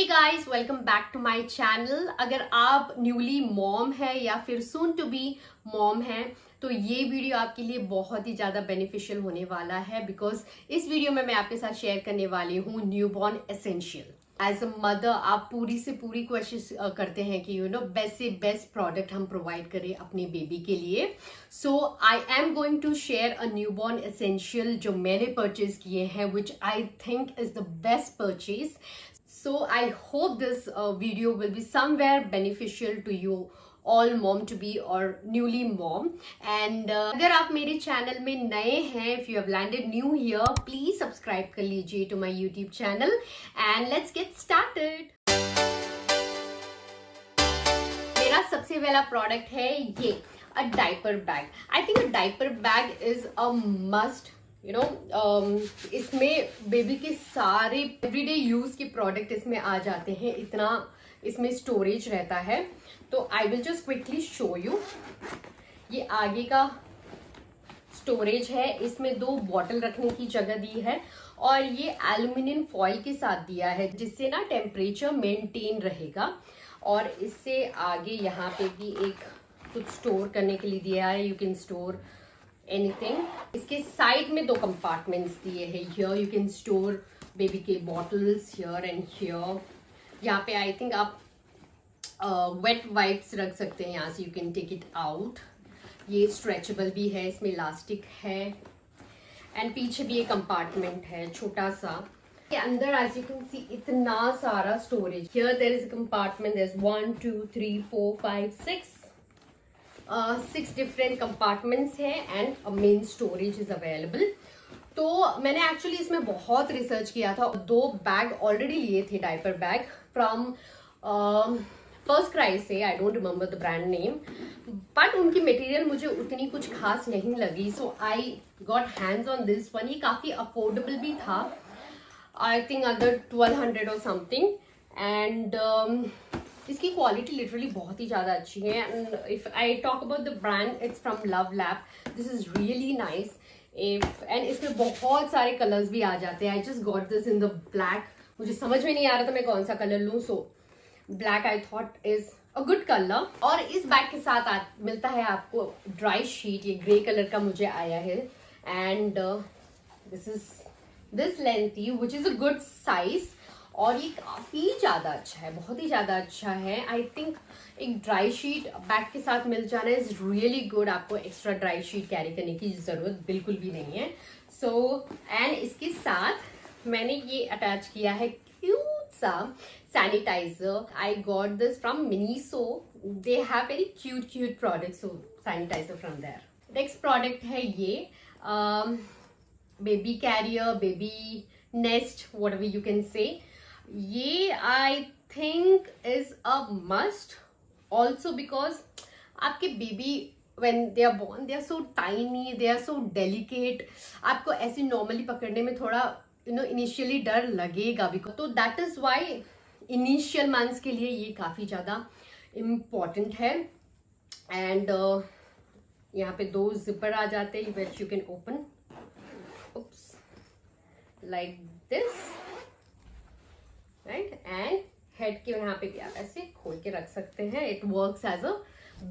Guys, welcome back to my channel. अगर आप newly mom है या फिर सून टू बी मॉम है तो ये वीडियो आपके लिए बहुत ही ज़्यादा बेनिफिशियल होने वाला है, बिकॉज इस वीडियो में मैं आपके साथ शेयर करने वाली हूँ newborn essential. As a mother आप पूरी से पूरी कोशिश करते हैं कि बेस्ट से बेस्ट प्रोडक्ट हम प्रोवाइड करें अपने बेबी के लिए। So I am going to share a newborn essential जो मैंने परचेज किए हैं, which I think is the best purchase. So I hope this video will be somewhere beneficial to you all mom to be or newly mom. And अगर आप मेरे channel में नए हैं, if you have landed new here, please subscribe कर लीजिए to my YouTube channel and let's get started. मेरा सबसे पहला प्रोडक्ट है ये a diaper bag. I think a diaper bag is a must. इसमें बेबी के सारे एवरीडे यूज के प्रोडक्ट इसमें आ जाते हैं, इतना इसमें स्टोरेज रहता है. तो I will just quickly show you. ये आगे का स्टोरेज है, इसमें 2 बॉटल रखने की जगह दी है और ये एल्यूमिनियम फॉइल के साथ दिया है जिससे ना टेम्परेचर मेंटेन रहेगा. और इससे आगे यहाँ पे भी एक कुछ स्टोर करने के लिए दिया है. You can store anything. इसके साइड में 2 कंपार्टमेंट्स दिए हैं. Here you can store baby के बॉटल्स, हियर एंड हियर. यहाँ पे आई थिंक आप वेट वाइप्स रख सकते हैं. यहाँ से you can take it out. ये स्ट्रेचेबल भी है, इसमें इलास्टिक है. एंड पीछे भी एक कंपार्टमेंट है छोटा सा. के अंदर एज यू कैन सी इतना सारा storage. Here there is a compartment. There is 1 2 3 4 5 6 different compartments हैं and a main storage is available. तो मैंने एक्चुअली इसमें बहुत रिसर्च किया था. 2 बैग ऑलरेडी लिए थे, diaper bag from first cry से. I don't remember the brand name, but उनकी मटेरियल मुझे उतनी कुछ खास नहीं लगी. So I got hands on this one. ये काफी अफोर्डेबल भी था. आई थिंक अंडर 1200 और समथिंग. एंड इसकी क्वालिटी लिटरली बहुत ही ज़्यादा अच्छी है. And if I talk about the brand, it's from love lab. This is really nice. And इसमें बहुत सारे कलर्स भी आ जाते हैं. I just got this in the black. मुझे समझ में नहीं आ रहा था मैं कौन सा कलर लूँ, so black I thought is a good colour. और इस बैग के साथ मिलता है आपको ड्राई शीट. ये ग्रे कलर का मुझे आया है. And this is this lengthy which is a good size. और ये काफी ज्यादा अच्छा है, बहुत ही ज्यादा अच्छा है. आई थिंक एक ड्राई शीट बैग के साथ मिल जाना इज रियली गुड. आपको एक्स्ट्रा ड्राई शीट कैरी करने की जरूरत बिल्कुल भी नहीं है. सो एंड इसके साथ मैंने ये अटैच किया है क्यूट सा sanitiser. I got this from Miniso. They have very cute product. So sanitiser from there. Next product है ये baby carrier, baby nest, whatever you can say. ये I think is a must also, because आपके baby when they are born, they are so tiny, they are so delicate. आपको ऐसे normally पकड़ने में थोड़ा initially डर लगेगा. तो that is why initial months के लिए ये काफी ज्यादा इम्पॉर्टेंट है. एंड यहाँ पे 2 जिपर आ जाते हैं which you can open like this, right? And head के यहाँ पे भी आप ऐसे खोल के रख सकते हैं. It works as a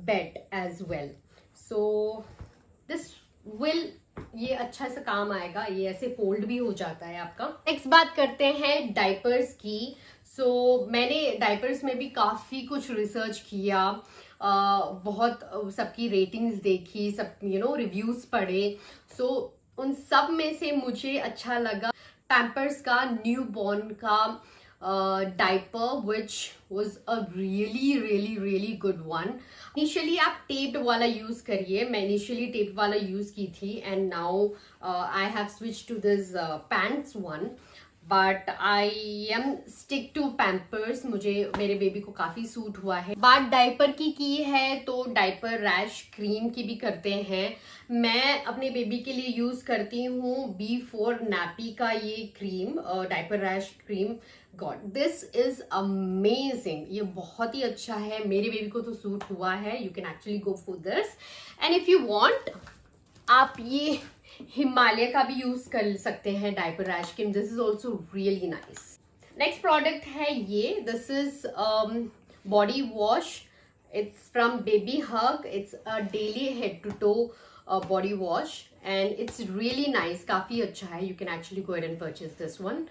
bed as well. So this will, ये अच्छा सा काम आएगा. ये ऐसे फोल्ड भी हो जाता है आपका. नेक्स्ट बात करते हैं डाइपर्स की. सो मैंने डाइपर्स में भी काफी कुछ रिसर्च किया. बहुत सबकी रेटिंग्स देखी, सब रिव्यूज पढ़े. सो उन सब में से मुझे अच्छा लगा पैम्पर्स का न्यूबॉर्न का diaper, which was a really good one. Initially आप टेप्ड वाला यूज करिए. मैं इनिशियली टेप्ड वाला यूज की थी and now I have switch to this pants one. But I am stick to Pampers. मुझे मेरे बेबी को काफी सूट हुआ है. बात डाइपर की है तो डाइपर रैश क्रीम की भी करते हैं. मैं अपने बेबी के लिए यूज करती हूँ B4 नैपी का ये cream, diaper rash cream. God, this is amazing. ये बहुत ही अच्छा है. मेरे बेबी को तो सूट हुआ है. You can actually go for this. And if you want, आप ये हिमालय का भी यूज कर सकते हैं diaper rash cream. This is also really nice. Next product है ये, this is body wash, it's from baby hug, it's a daily head to toe body wash and it's really nice, काफी अच्छा है. You can actually go and purchase this one.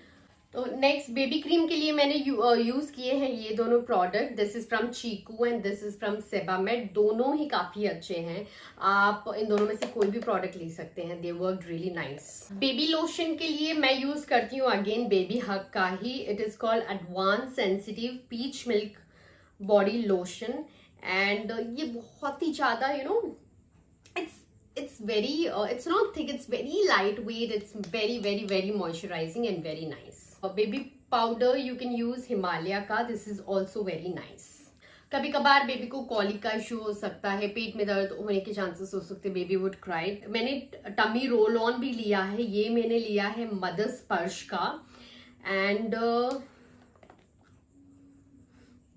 तो next baby cream के लिए मैंने use किए हैं ये दोनों product. This is from Chicco and this is from Sebamed. दोनों ही काफी अच्छे हैं. आप इन दोनों में से कोई भी प्रोडक्ट ले सकते हैं. They work really nice. Baby lotion के लिए मैं यूज करती हूँ अगेन बेबी हग का ही. It is called advance sensitive peach milk body lotion and ये बहुत ही ज्यादा it's very it's not thick, it's very lightweight, it's very moisturizing and very nice. Baby powder you can use Himalaya का. This is also very nice. कभी कभार baby को colic का issue हो सकता है, पेट में दर्द होने के चांसेस हो सकते हैं, बेबी वुड क्राई. मैंने टमी रोल ऑन भी लिया है. ये मैंने लिया है मदर स्पर्श का एंड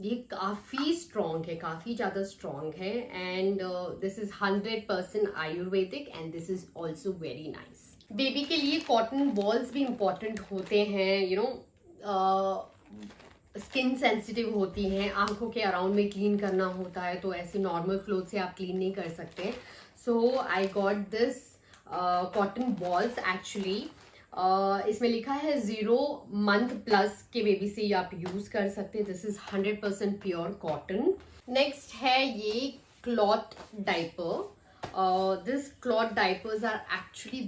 ये काफी स्ट्रॉन्ग है, काफी ज्यादा स्ट्रॉन्ग है and this is 100% Ayurvedic and this is also very nice. Baby के लिए कॉटन बॉल्स भी इंपॉर्टेंट होते हैं. स्किन सेंसिटिव होती हैं, आंखों के अराउंड में क्लीन करना होता है, तो ऐसे नॉर्मल क्लोथ से आप क्लीन नहीं कर सकते. So I got this cotton balls actually. इसमें लिखा है 0 मंथ प्लस के बेबी से आप यूज कर सकते हैं. This is 100% pure cotton. Next है ये cloth diaper. This cloth diapers are actually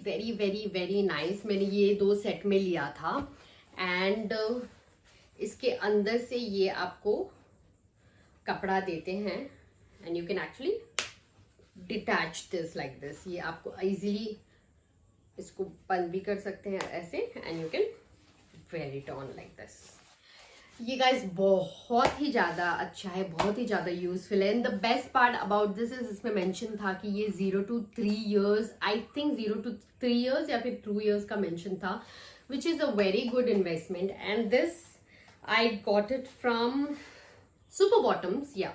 very nice. मैंने ये 2 सेट में लिया था एंड इसके अंदर से ये आपको कपड़ा देते हैं and you can actually detach this like this. ये आपको इजीली इसको बंद भी कर सकते हैं ऐसे and you can wear it on like this. ये गाइस बहुत ही ज्यादा अच्छा है, बहुत ही ज्यादा यूजफुल है. And the best part about this is इसमें मेंशन था कि ये 0 to 3 years, I think 0 to 3 years या फिर 2 years का मेंशन था, which is a very good investment. And this I got it from super bottoms. या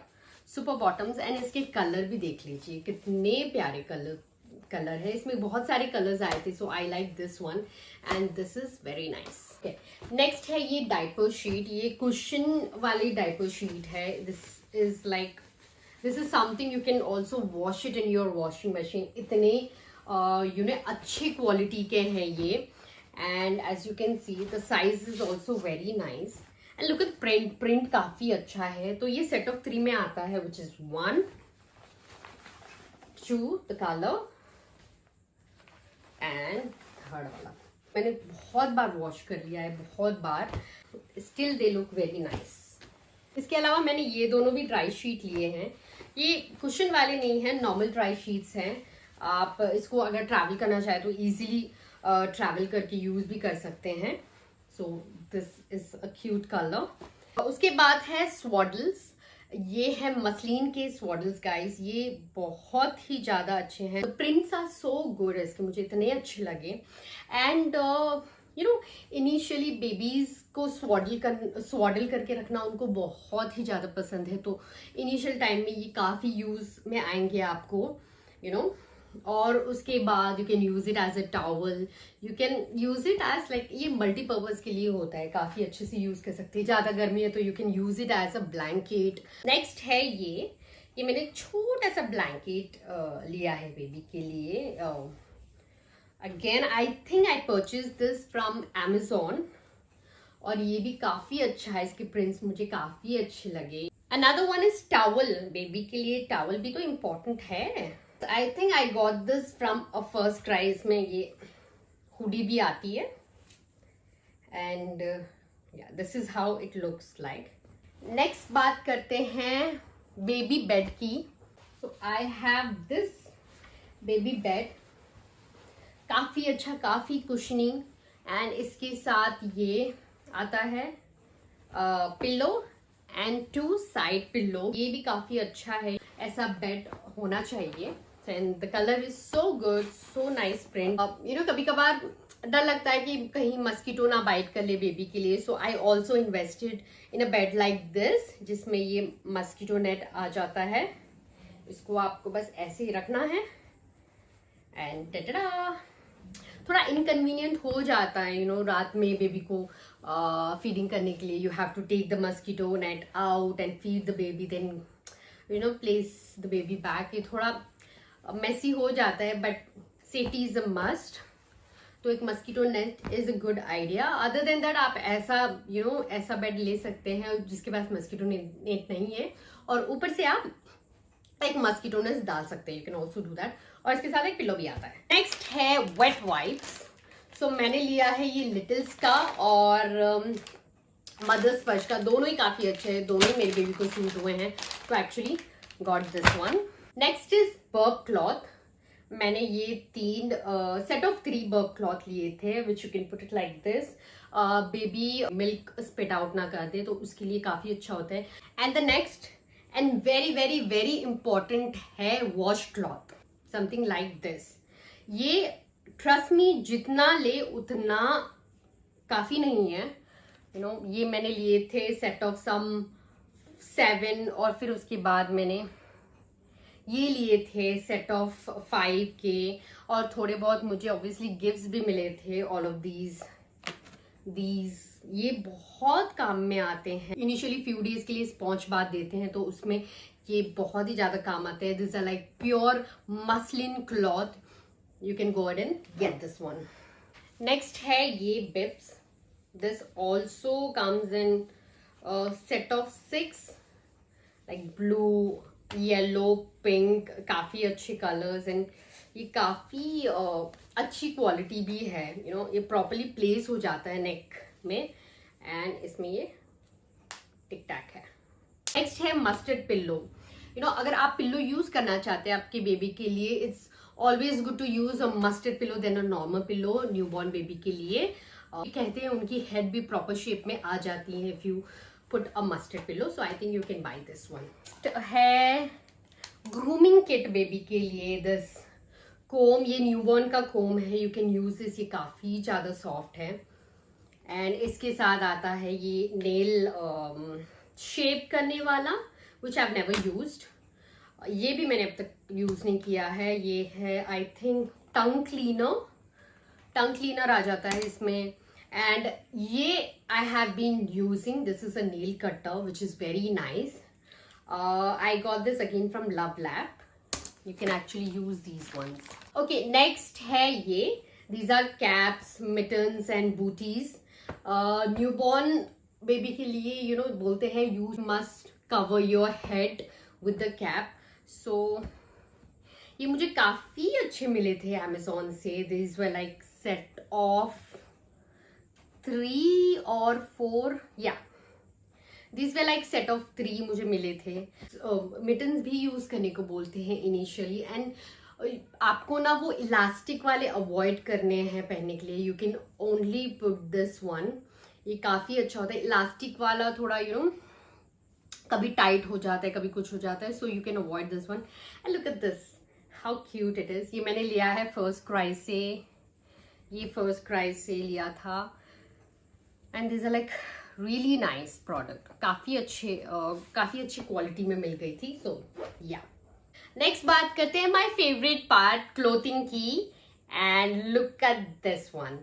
सुपर बॉटम्स एंड इसके कलर भी देख लीजिए, कितने प्यारे कलर है. इसमें बहुत सारे कलर्स आए थे, so I like this one and this is very nice. Next है ये डायपर शीट. ये कुशन वाली डायपर शीट है. This is something you can also wash it in your washing machine. इतने अच्छी क्वालिटी के हैं ये and as you can see the size is also very nice and look at print काफी अच्छा है. तो ये सेट ऑफ 3 में आता है which is 1 2 the colour and third वाला. मैंने बहुत बार वॉश कर लिया है, बहुत बार. Still they look very nice. इसके अलावा मैंने ये दोनों भी ड्राई शीट लिए हैं. ये कुशन वाले नहीं हैं, नॉर्मल ड्राई शीट्स हैं. आप इसको अगर ट्रैवल करना चाहे तो इजीली ट्रैवल करके यूज भी कर सकते हैं. So this is a cute colour. उसके बाद है स्वॉडल्स. ये है मसलिन के स्वॉडल्स गाइस. ये बहुत ही ज्यादा अच्छे हैं. प्रिंट्स आर सो गुड इसके, मुझे इतने अच्छे लगे. एंड इनिशियली बेबीज को स्वॉडल करके रखना उनको बहुत ही ज्यादा पसंद है. तो इनिशियल टाइम में ये काफी यूज में आएंगे आपको. और उसके बाद you can use it as a towel, you can use it as like, ये मल्टीपर्पज के लिए होता है, काफी अच्छे से यूज कर सकते हैं. ज्यादा गर्मी है तो you can use it as a blanket. Next है ये मैंने छोटा सा ब्लैंकेट लिया है बेबी के लिए. Again I think I purchase this from Amazon और ये भी काफी अच्छा है. इसके प्रिंट्स मुझे काफी अच्छे लगे. Another one is towel. Baby के लिए टॉवल भी तो इम्पोर्टेंट है. I think I got this from a first cry. इसमें ये हुडी भी आती है and this is how it looks like. Next बात करते हैं बेबी बेड की. So I have this baby bed. काफी अच्छा, काफी कुशनिंग एंड इसके साथ ये आता है पिल्लो एंड 2 साइड पिल्लो. ये भी काफी अच्छा है, ऐसा बेड होना चाहिए. And the colour is so good, so nice print. कभी कभार डर लगता है कि कहीं मस्कीटो ना बाइट कर ले बेबी के लिए. So I also invested in a bed like this जिसमें ये मस्कीटो नेट आ जाता है. इसको आपको बस ऐसे ही रखना है एंड टटा. थोड़ा इनकन्वीनियंट हो जाता है, यू नो, रात में बेबी को फीडिंग करने के लिए you have to take the mosquito net out and feed the baby, then you know place the baby back. ये थोड़ा मेसी हो जाता है, but safety is a must. तो एक mosquito net is a good idea. Other than that आप ऐसा you know ऐसा बेड ले सकते हैं जिसके पास मस्कीटो नेट नहीं है, और ऊपर से आप एक मस्कीटो नेट डाल सकते हैं. You can also do that. और इसके साथ एक पिलो भी आता है. नेक्स्ट है वेट वाइप्स. सो मैंने लिया है ये लिटिल्स का और मदर स्पर्श का. दोनों ही काफी अच्छे हैं, दोनों ही मेरे बेबी को सूट हुए हैं. तो actually got this one. Next is burp cloth. मैंने ये 3 सेट ऑफ 3 बर्ब क्लॉथ लिए थे, which you can put it like this. Baby milk spit out ना कर दे, तो उसके लिए काफी अच्छा होता है. And the next and very very very important है wash cloth, something like this. ये ट्रस्ट मी जितना ले उतना काफी नहीं है. यू नो ये मैंने लिए थे सेट ऑफ सम 7, और फिर उसके बाद मैंने ये लिए थे सेट ऑफ 5 के, और थोड़े बहुत मुझे ऑब्वियसली गिफ्ट्स भी मिले थे. ऑल ऑफ दीज ये बहुत काम में आते हैं. इनिशियली फ्यू डेज के लिए स्पॉन्ज बाथ देते हैं, तो उसमें ये बहुत ही ज्यादा काम आते हैं. This are like pure muslin cloth. You can go and get this one. Next है ये bibs. This also comes in set of 6, like blue, yellow, pink, काफी अच्छे कलर्स. एंड ये काफी अच्छी क्वालिटी भी है. यू नो ये प्रॉपरली प्लेस हो जाता है नेक में, एंड इसमें ये टिक टैक है. नेक्स्ट है मस्टर्ड पिल्लो. यू नो अगर आप पिल्लो यूज करना चाहते हैं आपके बेबी के लिए, it's always good to use a mustard pillow then a normal pillow newborn baby के लिए. कहते हैं उनकी हेड भी प्रॉपर शेप में आ जाती है if you put a mustard pillow, so I think you can buy this one. है grooming kit बेबी के लिए. this comb, ये न्यूबॉर्न का comb है, you can use this. ये काफी ज्यादा सॉफ्ट है. एंड इसके साथ आता है ये नेल शेप करने वाला, which I've never used. ये भी मैंने अब तक यूज नहीं किया है. ये है आई थिंक टंग क्लीनर आ जाता है इसमें. And ये I have been using. This is a nail cutter which is very nice. I got this again from Love Lab. You can actually use these ones. Okay, next है ये. These are caps, mittens and booties. Newborn baby के लिए you know बोलते हैं you must cover your head with the cap. So ये मुझे काफी अच्छे मिले थे Amazon से. These were like set of 3 or 4, yeah, these were like set of 3 मुझे मिले थे. मिटन्स भी यूज करने को बोलते हैं इनिशियली. एंड आपको ना वो इलास्टिक वाले अवॉइड करने हैं पहनने के लिए. You can only put this one. ये काफी अच्छा होता है. इलास्टिक वाला थोड़ा यू नो कभी टाइट हो जाता है, कभी कुछ हो जाता है. So you can avoid this one. And look at this, how cute it is. ये मैंने लिया है फर्स्ट क्राई से. ये फर्स्ट क्राई से लिया था. And this are like really nice product. काफी अच्छी क्वालिटी में मिल गई थी. सो या नेक्स्ट बात करते हैं माय फेवरेट पार्ट, क्लोथिंग की. And look at this one,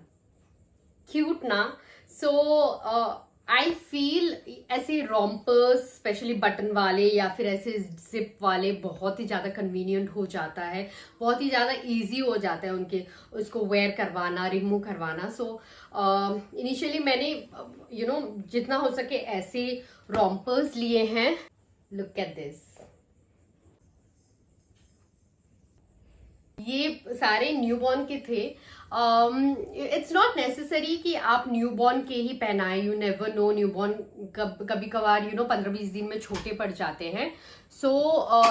cute ना. सो आई फील ऐसे रॉम्पर्स स्पेशली बटन वाले या फिर ऐसे जिप वाले बहुत ही ज़्यादा कन्वीनियंट हो जाता है. बहुत ही ज़्यादा इजी हो जाता है उनके उसको वेयर करवाना, रिमूव करवाना. सो इनिशियली मैंने यू नो जितना हो सके ऐसे रॉम्पर्स लिए हैं. Look at this. ये सारे न्यूबॉर्न के थे. इट्स नॉट नेसेसरी कि आप न्यूबॉर्न के ही पहनाएं. यू नेवर नो, न्यूबॉर्न कभी कभार यू नो 15-20 दिन में छोटे पड़ जाते हैं. सो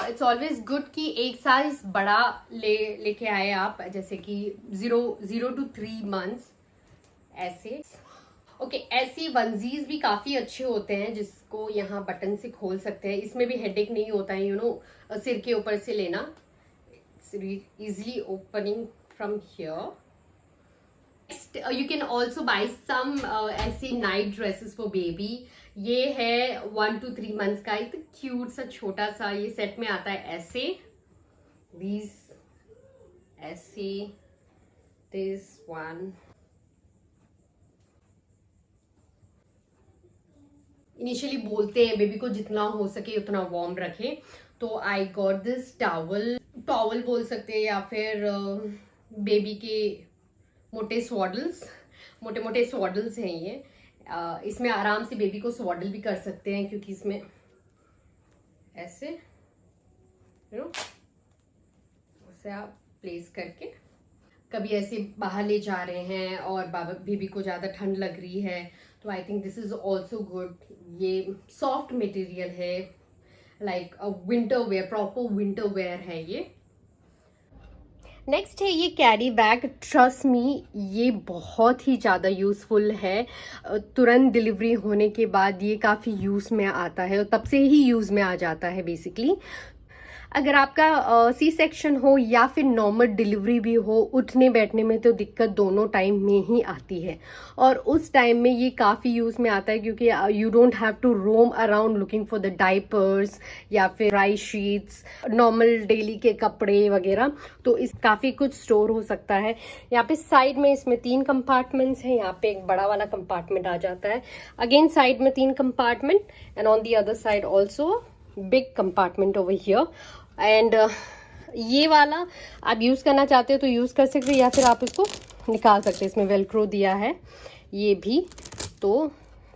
इट्स ऑलवेज गुड कि एक साइज बड़ा लेके आए आप, जैसे कि 0 to 3 months ऐसे. ओके, ऐसी वनजीज भी काफी अच्छे होते हैं जिसको यहाँ बटन से खोल सकते हैं. इसमें भी हेडेक नहीं होता है यू नो सिर के ऊपर से लेना. easily opening from here. Next, you can also buy some ऐसे नाइट ड्रेसेस फॉर बेबी. ये है 1 to 3 months का. एक क्यूट सा छोटा सा ये सेट में आता है ऐसे. These ऐसे दिस वन। इनिशियली बोलते हैं बेबी को जितना हो सके उतना वार्म रखें, तो आई गॉट दिस टॉवल बोल सकते हैं, या फिर बेबी के मोटे स्वाडल्स हैं ये। इसमें आराम से बेबी को स्वाडल भी कर सकते हैं, क्योंकि इसमें ऐसे उसे आप प्लेस करके कभी ऐसे बाहर ले जा रहे हैं और बेबी को ज़्यादा ठंड लग रही है, तो I think this is also good. ये सॉफ्ट मटेरियल है, like winter wear, proper winter wear है ये। नेक्स्ट है ये कैरी बैग। ट्रस्ट मी, ये बहुत ही ज़्यादा यूज़फुल है। तुरंत डिलीवरी होने के बाद ये काफ़ी यूज़ में आता है, और तब से ही यूज़ में आ जाता है बेसिकली। अगर आपका सी सेक्शन हो या फिर नॉर्मल डिलीवरी भी हो, उठने बैठने में तो दिक्कत दोनों टाइम में ही आती है, और उस टाइम में ये काफ़ी यूज़ में आता है, क्योंकि you don't have to roam around looking for the diapers या फिर ड्राई शीट्स, नॉर्मल डेली के कपड़े वगैरह। तो इस काफ़ी कुछ स्टोर हो सकता है। यहाँ पे साइड में इसमें 3 कंपार्टमेंट्स हैं। यहाँ पे एक बड़ा वाला कंपार्टमेंट आ जाता है, अगेन साइड में 3 compartment, and on the other side also big compartment over here. And ये वाला आप यूज़ करना चाहते हो तो यूज़ कर सकते हो, या फिर आप इसको निकाल सकते हैं। इसमें वेलक्रो दिया है ये भी। तो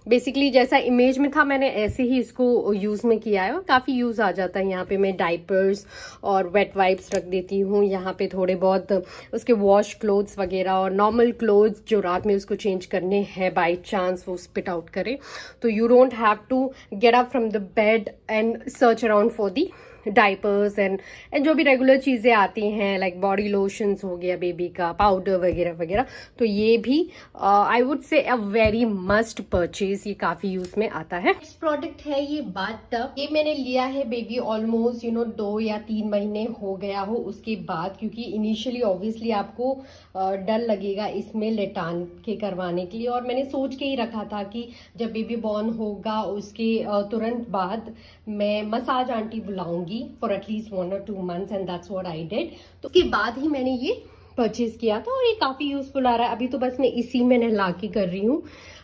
बेसिकली जैसा इमेज में था, मैंने ऐसे ही इसको यूज़ में किया है, और काफ़ी यूज़ आ जाता है। यहाँ पे मैं डाइपर्स और वेट वाइप्स रख देती हूँ, यहाँ पे थोड़े बहुत उसके वॉश क्लोथ्स वगैरह, और नॉर्मल क्लोथ्स जो रात में उसको चेंज करने हैं बाय चांस वो स्पिट आउट करे, तो you don't have to get up from the bed and search around for the diapers and जो भी रेगुलर चीज़ें आती हैं, लाइक बॉडी लोशंस हो गया, बेबी का पाउडर वगैरह वगैरह। तो ये भी I would say a very must purchase, ये काफ़ी यूज़ में आता है। नेक्स्ट प्रोडक्ट है ये बाथ टब। ये मैंने लिया है बेबी ऑलमोस्ट 2 या 3 महीने हो गया हो उसके बाद, क्योंकि इनिशियली ऑब्वियसली आपको डर लगेगा इसमें लेटान के करवाने के लिए, और मैंने सोच के ही रखा था कि जब बेबी बॉर्न होगा उसके तुरंत बाद मैं मसाज आंटी बुलाऊंगी for at least 1 or 2 months, and that's what I did. तो उसके बाद ही मैंने ये परचेज किया था, और ये काफ़ी यूजफुल आ रहा है। अभी तो बस मैं इसी में नहला के कर रही हूँ।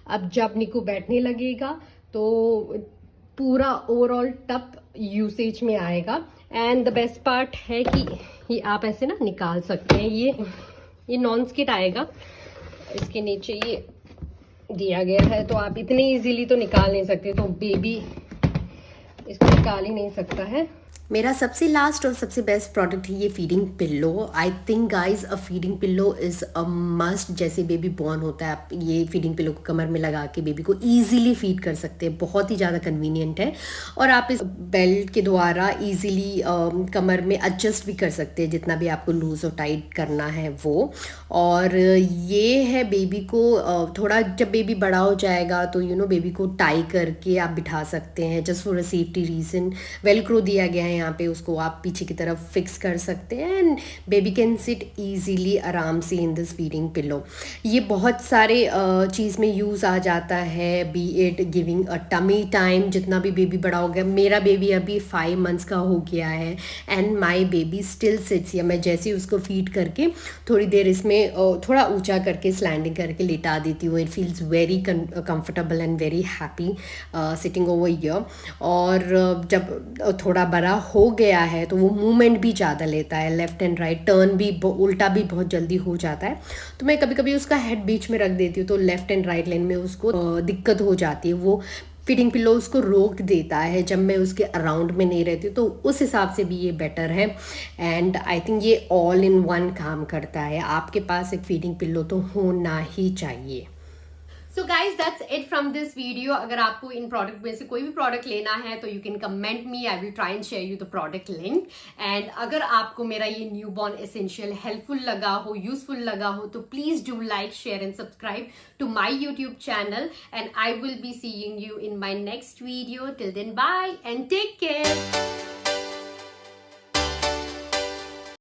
अब जब निको बैठने लगेगा तो पूरा ओवरऑल टब यूसेज में आएगा। एंड द बेस्ट पार्ट है कि ये आप ऐसे ना निकाल सकते हैं। ये नॉन स्किट आएगा, इसके नीचे ये दिया गया है, तो आप इतने इजीली तो निकाल नहीं सकते, तो बेबी इसको निकाल ही नहीं सकता है। मेरा सबसे लास्ट और सबसे बेस्ट प्रोडक्ट है ये feeding pillow. I think guys a feeding pillow is a must. जैसे बेबी बॉर्न होता है, आप ये फीडिंग पिल्लो को कमर में लगा के बेबी को ईजिली फीड कर सकते हैं, बहुत ही ज़्यादा कन्वीनियंट है। और आप इस बेल्ट के द्वारा ईजिली कमर में एडजस्ट भी कर सकते हैं, जितना भी आपको लूज और टाइट करना है वो। और ये है बेबी को थोड़ा, जब बेबी बड़ा हो जाएगा तो बेबी को टाई करके आप बिठा सकते हैं, just for a safety reason. Velcro दिया गया है यहाँ पे, उसको आप पीछे की तरफ फिक्स कर सकते हैं, and baby can sit easily आराम से इन दिस फीडिंग पिलो। ये बहुत सारे चीज़ में यूज़ आ जाता है, be it giving a tummy time. जितना भी बेबी बड़ा हो गया, मेरा बेबी अभी 5 months का हो गया है, and my baby still sits, या मैं जैसे ही उसको फीड करके थोड़ी देर इसमें थोड़ा ऊंचा करके स्लैंडिंग करके लिटा देती हूँ। It feels very comfortable and very happy sitting over here. और जब थोड़ा बड़ा हो गया है तो वो मूवमेंट भी ज़्यादा लेता है, लेफ्ट एंड राइट टर्न भी, उल्टा भी बहुत जल्दी हो जाता है। तो मैं कभी कभी उसका हेड बीच में रख देती हूँ, तो लेफ्ट एंड राइट लेन में उसको दिक्कत हो जाती है। वो फीडिंग पिलो उसको रोक देता है जब मैं उसके अराउंड में नहीं रहती, तो उस हिसाब से भी ये बेटर है। एंड आई थिंक ये ऑल इन वन काम करता है। आपके पास एक फीडिंग पिलो तो होना ही चाहिए। So guys that's it from this video. अगर आपको इन प्रोडक्ट में से कोई भी प्रोडक्ट लेना है तो you can comment me, I will try and share you the product link. And अगर आपको मेरा ये न्यूबॉर्न एसेंशियल हेल्पफुल लगा हो, यूजफुल लगा हो, तो please do like, share and subscribe to my YouTube channel, and I will be seeing you in my next video. Till then bye and take care.